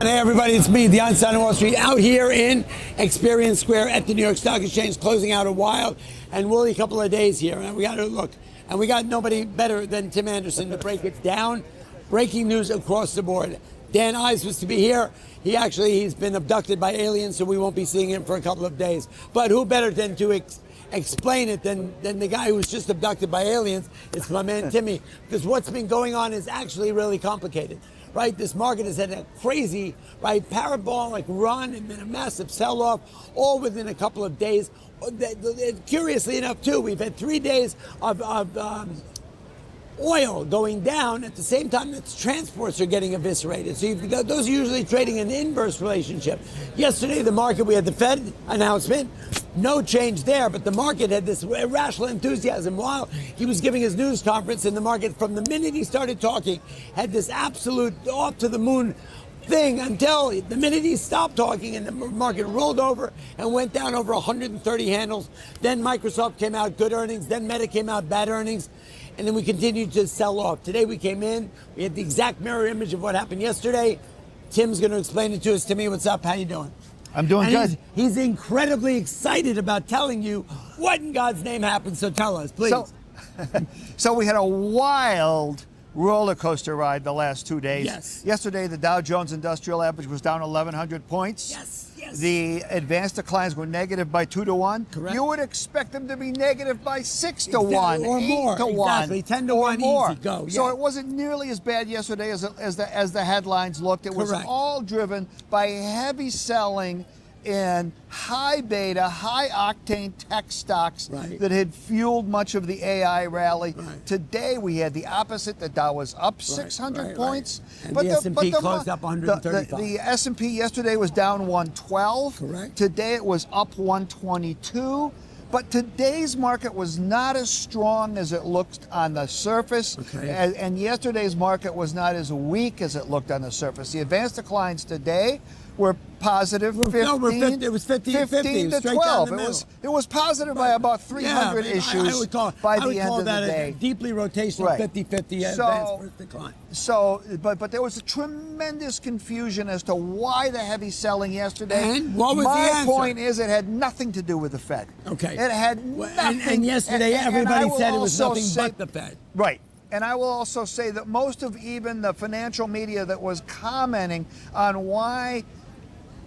Hey everybody, it's me, the Einstein of Wall Street, out here in Experience Square at the New York Stock Exchange, closing out a wild and woolly couple of days here. And we got to look, and we got nobody better than Tim Anderson to break it down. Breaking news across the board. Dan Ives was to be here. He's been abducted by aliens, so we won't be seeing him for a couple of days. But who better than to explain it than the guy who was just abducted by aliens? It's my man Timmy, because what's been going on is actually really complicated. Right, this market has had a crazy, parabolic run and then a massive sell-off, all within a couple of days. Curiously enough, too, we've had 3 days of oil going down at the same time that transports are getting eviscerated. So those are usually trading an inverse relationship. Yesterday, the market, we had the Fed announcement. No change there, but the market had this irrational enthusiasm while he was giving his news conference, and the market, from the minute he started talking, had this absolute off-to-the-moon thing until the minute he stopped talking and the market rolled over and went down over 130 handles. Then Microsoft came out, good earnings. Then Meta came out, bad earnings. And then we continued to sell off. Today we came in, we had the exact mirror image of what happened yesterday. Tim's going to explain it to us. Timmy, what's up? How you doing? I'm doing good. He's incredibly excited about telling you what in God's name happened, so tell us, please. So we had a wild roller coaster ride the last 2 days. Yes. Yesterday, the Dow Jones Industrial Average was down 1,100 points. Yes. The advanced declines were negative by 2 to 1. Correct. You would expect them to be negative by 6 to 1, or 8 more. to 1, exactly. 10 to 1, more. easy, go. So yeah. it wasn't nearly as bad yesterday as the headlines looked. It was Correct. all driven by heavy selling in high beta, high octane tech stocks that had fueled much of the AI rally. Right. Today we had the opposite. The Dow was up 600 points. And the S&P closed up 135. The S&P yesterday was down 112. Correct. Today it was up 122. But today's market was not as strong as it looked on the surface. Okay. And yesterday's market was not as weak as it looked on the surface. The advanced declines today were positive 15, it was 15 to 12. It was positive by about 300 issues by the end of the day. A deeply rotational 50-50 advance versus decline. But there was a tremendous confusion as to why the heavy selling yesterday. And what was the answer? My point is it had nothing to do with the Fed. Okay. It had nothing. And yesterday everybody said it was nothing but the Fed. Right. And I will also say that most of even the financial media that was commenting on why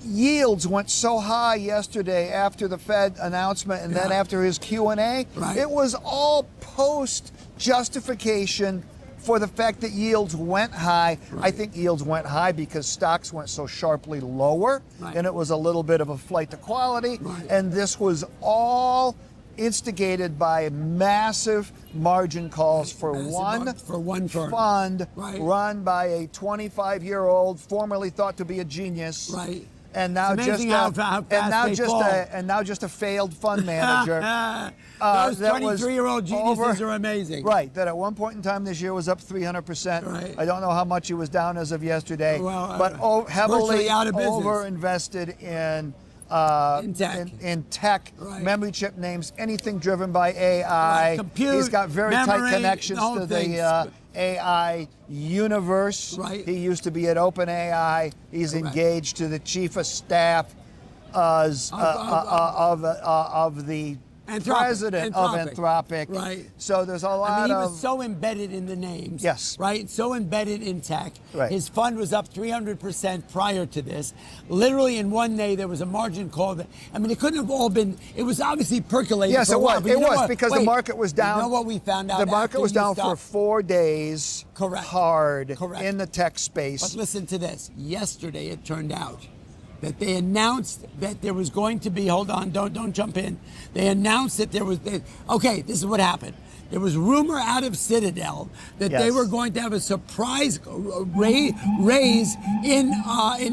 yields went so high yesterday after the Fed announcement and then after his Q&A, it was all post justification for the fact that yields went high. I think yields went high because stocks went so sharply lower, and it was a little bit of a flight to quality, and this was all instigated by massive margin calls for one firm. Fund run by a 25-year-old formerly thought to be a genius. Right. And now just a failed fund manager. Those 23-year-old geniuses are amazing. Right. That at one point in time this year was up 300%. Right. I don't know how much he was down as of yesterday, but heavily over-invested in tech, memory chip names, anything driven by AI. Compute, he's got very tight connections to the AI universe. Right. He used to be at OpenAI. He's engaged to the chief of staff of the president of Anthropic. Right. So there's a lot he was so embedded in the names. Yes. Right? So embedded in tech. Right. His fund was up 300% prior to this. Literally in one day there was a margin call that, it couldn't have all been, it was obviously percolating. Yes, for a while, it was because the market was down. You know what we found out? The market was down for 4 days. Correct. Hard. Correct. In the tech space. But listen to this. Yesterday it turned out that they announced that there was going to be, hold on, don't jump in. They announced that this is what happened. There was rumor out of Citadel that they were going to have a surprise raise in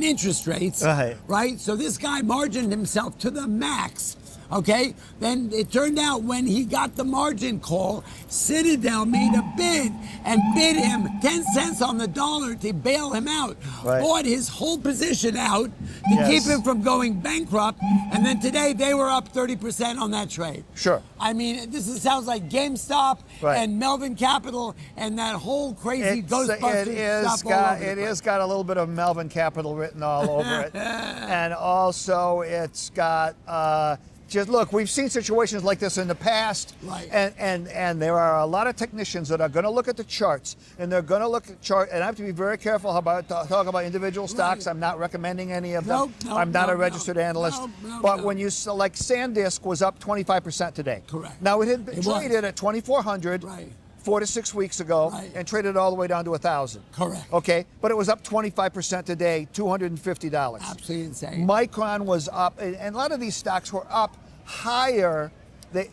interest rates, right? So this guy margined himself to the max Okay, then it turned out when he got the margin call, Citadel made a bid and bid him 10 cents on the dollar to bail him out. Right. Bought his whole position out to keep him from going bankrupt. And then today they were up 30% on that trade. Sure. I mean, sounds like GameStop and Melvin Capital and that whole crazy Ghostbusters stuff. It has got a little bit of Melvin Capital written all over it. And also it's got... just look, we've seen situations like this in the past, and there are a lot of technicians that are going to look at the charts, and they're going to look at the chart, and I have to be very careful about talk about individual stocks. I'm not recommending any of them. I'm not a registered analyst. But when you like SanDisk was up 25% today. Correct. Now it had been traded at 2,400. 4 to 6 weeks ago, and traded all the way down to 1,000. Correct. Okay, but it was up 25% today, $250. Absolutely insane. Micron was up, and a lot of these stocks were up higher. They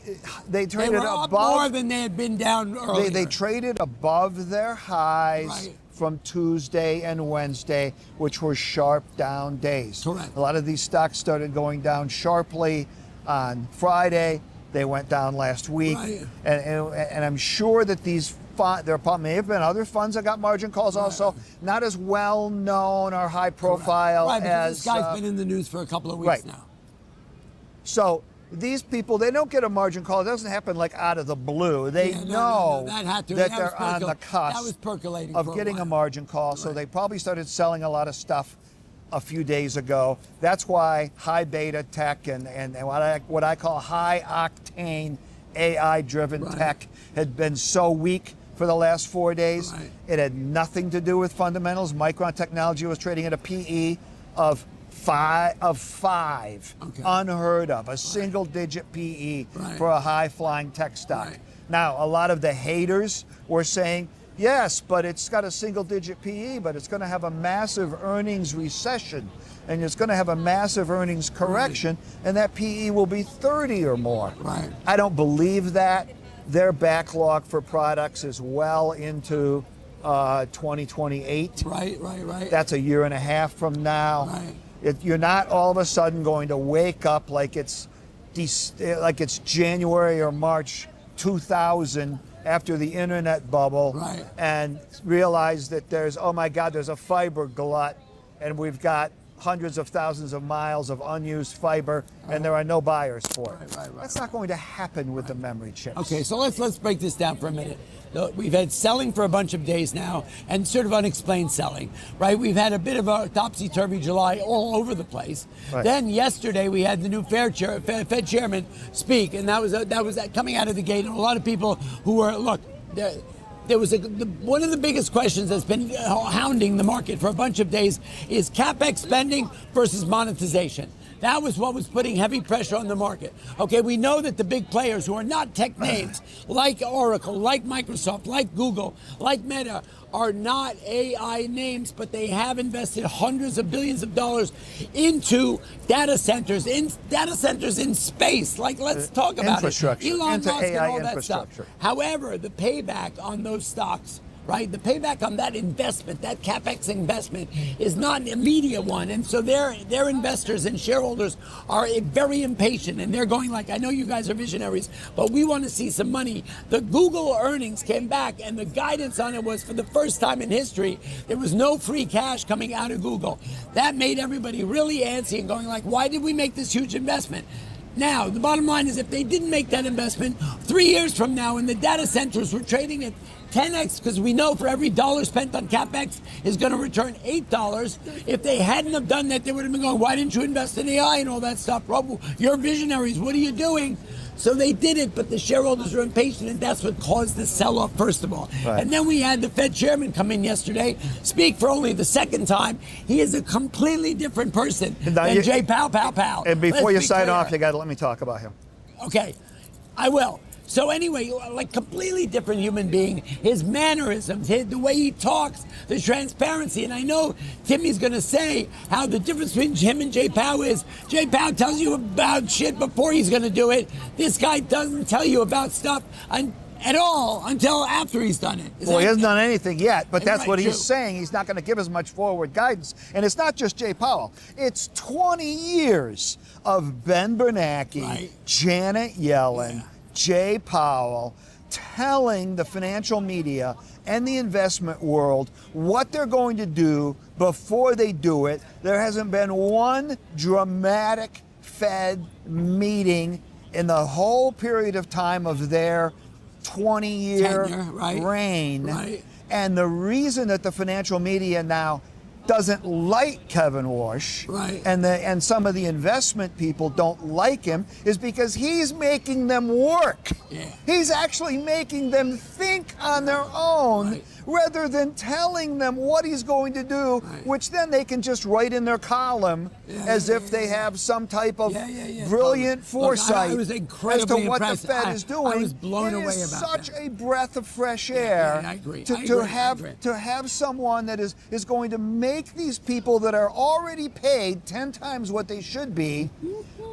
traded were above up more than they had been down earlier. They traded above their highs from Tuesday and Wednesday, which were sharp down days. Correct. A lot of these stocks started going down sharply on Friday. They went down last week, and I'm sure that there may have been other funds that got margin calls also, not as well known or high profile as this guy's been in the news for a couple of weeks now. So these people, they don't get a margin call. It doesn't happen like out of the blue. They know that they're on the cusp of getting a margin call. So they probably started selling a lot of stuff a few days ago. That's why high beta tech and what I call high octane AI driven tech had been so weak for the last 4 days. It had nothing to do with fundamentals. Micron Technology was trading at a PE of five. Unheard of, a single digit PE for a high flying tech stock. Now, a lot of the haters were saying, yes, but it's got a single-digit PE, but it's going to have a massive earnings recession, and it's going to have a massive earnings correction, and that PE will be 30 or more. I don't believe that. Their backlog for products is well into 2028. That's a year and a half from now. You're not all of a sudden going to wake up like it's January or March 2000 after the internet bubble and realize that there's a fiber glut, and we've got hundreds of thousands of miles of unused fiber, and there are no buyers for it. That's not going to happen with the memory chips. Okay, so let's break this down for a minute. We've had selling for a bunch of days now, and sort of unexplained selling, right? We've had a bit of a topsy-turvy July all over the place. Then yesterday we had the new Fed chairman speak, and that was coming out of the gate. And a lot of people who were there was one of the biggest questions that's been hounding the market for a bunch of days is Capex spending versus monetization. That was what was putting heavy pressure on the market. Okay, we know that the big players who are not tech names, like Oracle, like Microsoft, like Google, like Meta, are not AI names, but they have invested hundreds of billions of dollars into data centers in space. Like, let's talk about it. Elon Musk and all that stuff. However, the payback on those stocks, right? The payback on that investment, that Capex investment, is not an immediate one. And so their investors and shareholders are very impatient, and they're going like, I know you guys are visionaries, but we want to see some money. The Google earnings came back, and the guidance on it was, for the first time in history, there was no free cash coming out of Google. That made everybody really antsy and going like, why did we make this huge investment? Now, the bottom line is, if they didn't make that investment 3 years from now, and the data centers were trading at 10x, because we know for every dollar spent on Capex is going to return $8. If they hadn't have done that, they would have been going, why didn't you invest in AI and all that stuff? Rob, you're visionaries. What are you doing? So they did it, but the shareholders are impatient, and that's what caused the sell-off, first of all. And then we had the Fed chairman come in yesterday, speak for only the second time. He is a completely different person than Jay Powell. And before you sign off, you got to let me talk about him. Okay, I will. So anyway, like, completely different human being, his mannerisms, the way he talks, the transparency. And I know Timmy's going to say how the difference between him and Jay Powell is, Jay Powell tells you about shit before he's going to do it. This guy doesn't tell you about stuff at all until after he's done it. Well, he hasn't done anything yet, but that's Right, what he's true. saying. He's not going to give as much forward guidance. And it's not just Jay Powell. It's 20 years of Ben Bernanke, Right. Janet Yellen, Yeah. Jay Powell telling the financial media and the investment world what they're going to do before they do it. There hasn't been one dramatic Fed meeting in the whole period of time of their 20-year Tenure, right. reign. Right. And the reason that the financial media now doesn't like Kevin Walsh, Right. and some of the investment people don't like him, is because he's making them work. Yeah. He's actually making them think on their own, Right. rather than telling them what he's going to do, Right. which then they can just write in their column as if they have some type of brilliant Look, foresight I was as to incredibly what the impressed. Fed is doing. I was blown It away is about such that. a breath of fresh air I agree. to I agree. have someone that is going to make these people that are already paid 10 times what they should be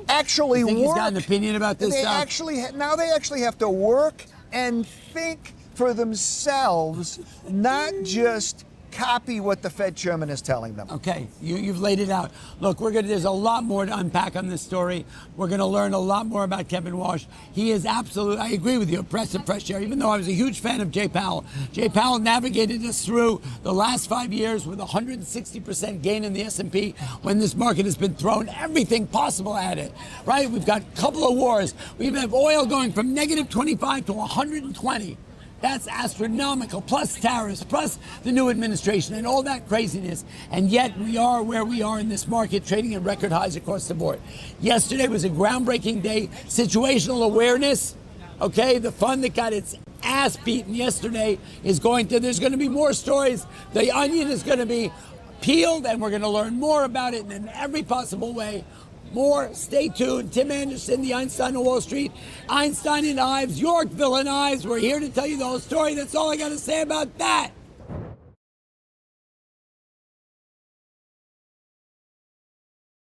actually You think work. he's got an opinion about this They stuff? now they actually have to work and think for themselves, not just copy what the Fed chairman is telling them. Okay, you've laid it out. Look, there's a lot more to unpack on this story. We're going to learn a lot more about Kevin Walsh. He is absolutely, I agree with you, a breath of fresh air, even though I was a huge fan of Jay Powell. Jay Powell navigated us through the last 5 years with a 160% gain in the S&P when this market has been thrown everything possible at it, right? We've got a couple of wars. We have oil going from negative 25 to 120. That's astronomical, plus tariffs, plus the new administration and all that craziness. And yet we are where we are in this market, trading at record highs across the board. Yesterday was a groundbreaking day. Situational awareness, okay, the fund that got its ass beaten yesterday is there's going to be more stories. The onion is going to be peeled, and we're going to learn more about it in every possible way. More, stay tuned. Tim Anderson, the Einstein of Wall Street, Einstein and Ives, Yorkville and Ives. We're here to tell you the whole story. That's all I got to say about that.